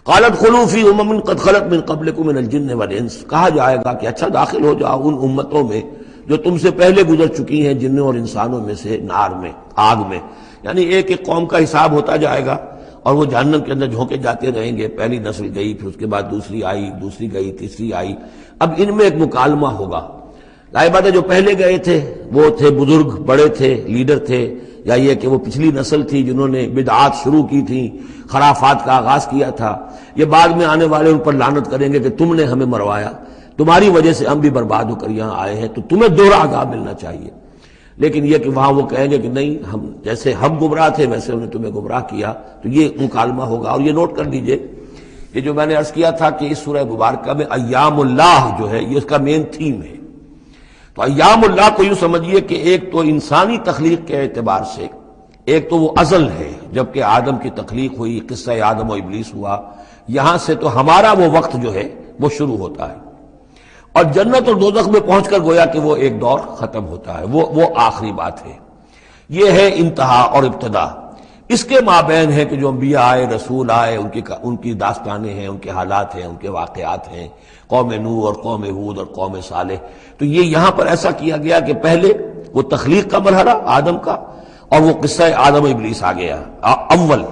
قالت خلوا فی امم قد خلت من قبلکم من الجن والانس، کہا جائے گا کہ اچھا داخل ہو جاؤ ان امتوں میں جو تم سے پہلے گزر چکی ہیں جنوں اور انسانوں میں سے، نار میں، آگ میں، یعنی ایک ایک قوم کا حساب ہوتا جائے گا اور وہ جہنم کے اندر جھونکے جاتے رہیں گے. پہلی نسل گئی، پھر اس کے بعد دوسری آئی، دوسری گئی، تیسری آئی. اب ان میں ایک مکالمہ ہوگا. ظاہر بات ہے جو پہلے گئے تھے وہ تھے بزرگ، بڑے تھے، لیڈر تھے، یا یہ کہ وہ پچھلی نسل تھی جنہوں نے بدعات شروع کی تھیں، خرافات کا آغاز کیا تھا. یہ بعد میں آنے والے ان پر لعنت کریں گے کہ تم نے ہمیں مروایا، تمہاری وجہ سے ہم بھی برباد ہو کر یہاں آئے ہیں، تو تمہیں دوہرا عذاب ملنا چاہیے. لیکن یہ کہ وہاں وہ کہیں گے کہ نہیں، ہم جیسے ہم گمراہ تھے ویسے انہوں نے تمہیں گمراہ کیا. تو یہ مکالمہ ہوگا. اور یہ نوٹ کر لیجئے، یہ جو میں نے عرض کیا تھا کہ اس سورہ مبارکہ میں ایام اللہ جو ہے یہ اس کا مین تھیم ہے. تو ایام اللہ کو یوں سمجھیے کہ ایک تو انسانی تخلیق کے اعتبار سے، ایک تو وہ ازل ہے جبکہ آدم کی تخلیق ہوئی، قصہ آدم و ابلیس ہوا، یہاں سے تو ہمارا وہ وقت جو ہے وہ شروع ہوتا ہے. اور جنت اور دوزخ میں پہنچ کر گویا کہ وہ ایک دور ختم ہوتا ہے، وہ آخری بات ہے. یہ ہے انتہا اور ابتدا. اس کے مابین ہے کہ جو انبیاء آئے، رسول آئے، ان کی داستانیں ہیں، ان کے حالات ہیں، ان کے واقعات ہیں، قوم نوح اور قوم ہود اور قوم صالح. تو یہ یہاں پر ایسا کیا گیا کہ پہلے وہ تخلیق کا مرحلہ آدم کا، اور وہ قصہ آدم و ابلیس آ گیا اول.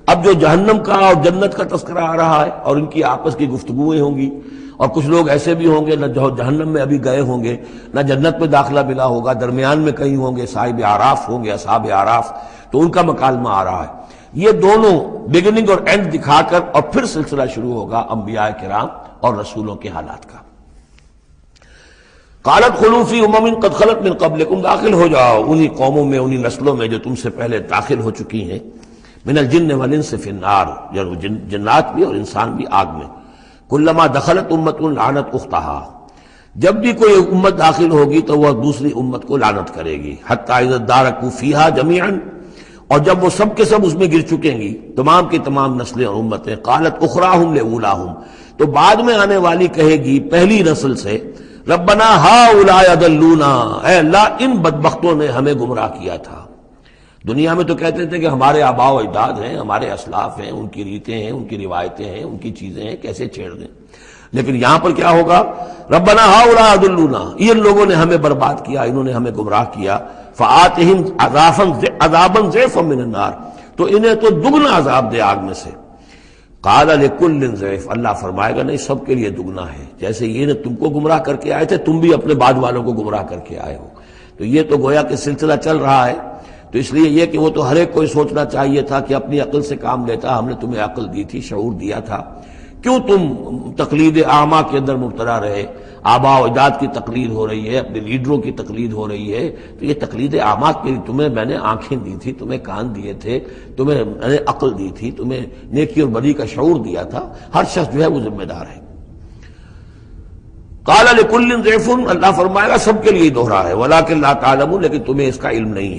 اب جو جہنم کا اور جنت کا تذکرہ آ رہا ہے اور ان کی آپس کی گفتگویں ہوں گی، اور کچھ لوگ ایسے بھی ہوں گے نہ جو جہنم میں ابھی گئے ہوں گے، نہ جنت میں داخلہ ملا ہوگا، درمیان میں کہیں ہوں گے، صاحب آراف ہوں گے، اصحاب آراف، تو ان کا مکالمہ آ رہا ہے. یہ دونوں بگننگ اور اینڈ دکھا کر اور پھر سلسلہ شروع ہوگا انبیاء کرام اور رسولوں کے حالات کا. قالت خلوا فی امم قد خلت من قبلکم، داخل ہو جاؤ انہی قوموں میں، انہی نسلوں میں جو تم سے پہلے داخل ہو چکی ہیں. من الجن والانس فی النار، یعنی جنات بھی اور انسان بھی آگ میں. کلما دخلت امت لعنت اختہا، جب بھی کوئی امت داخل ہوگی تو وہ دوسری امت کو لعنت کرے گی. حتی اذا ادارکوا فیہا جمیعا، اور جب وہ سب کے سب اس میں گر چکیں گی، تمام کی تمام نسلیں اور امتیں. قالت اخراہم لاولاہم، تو بعد میں آنے والی کہے گی پہلی نسل سے، ربنا ہؤلاء اضلونا، اے اللہ ان بدبختوں نے ہمیں گمراہ کیا تھا. دنیا میں تو کہتے تھے کہ ہمارے آباء و اجداد ہیں، ہمارے اسلاف ہیں، ان کی ریتیں ہیں، ان کی روایتیں ہیں، ان کی چیزیں ہیں، کیسے چھیڑ دیں. لیکن یہاں پر کیا ہوگا؟ ربنا ہؤلاء اضلونا، ان لوگوں نے ہمیں برباد کیا، انہوں نے ہمیں گمراہ کیا. فآتہم عذابا ضعفا من النار، تو انہیں تو دگنا عذاب دے آگ میں سے. قال لکل ضعف، اللہ فرمائے گا نہیں، سب کے لیے دگنا ہے. جیسے یہ نے تم کو گمراہ کر کے آئے تھے، تم بھی اپنے بعد والوں کو گمراہ کر کے آئے ہو. تو یہ تو گویا کہ سلسلہ چل رہا ہے. تو اس لیے یہ کہ وہ تو ہر ایک کو سوچنا چاہیے تھا کہ اپنی عقل سے کام لیتا، ہم نے تمہیں عقل دی تھی، شعور دیا تھا، کیوں تم تقلید اعمیٰ کے اندر مبتلا رہے؟ آباء و اجداد کی تقلید ہو رہی ہے، اپنے لیڈروں کی تقلید ہو رہی ہے. تو یہ تقلید اعمیٰ کے لیے تمہیں میں نے آنکھیں دی تھی، تمہیں کان دیے تھے، تمہیں میں نے عقل دی تھی، تمہیں نیکی اور بدی کا شعور دیا تھا. ہر شخص جو ہے وہ ذمہ دار ہے. قال لکل ضعف، اللہ فرمائے گا سب کے لیے دوہرا ہے، ولکن لا تعلمون، لیکن تمہیں اس کا علم نہیں ہے.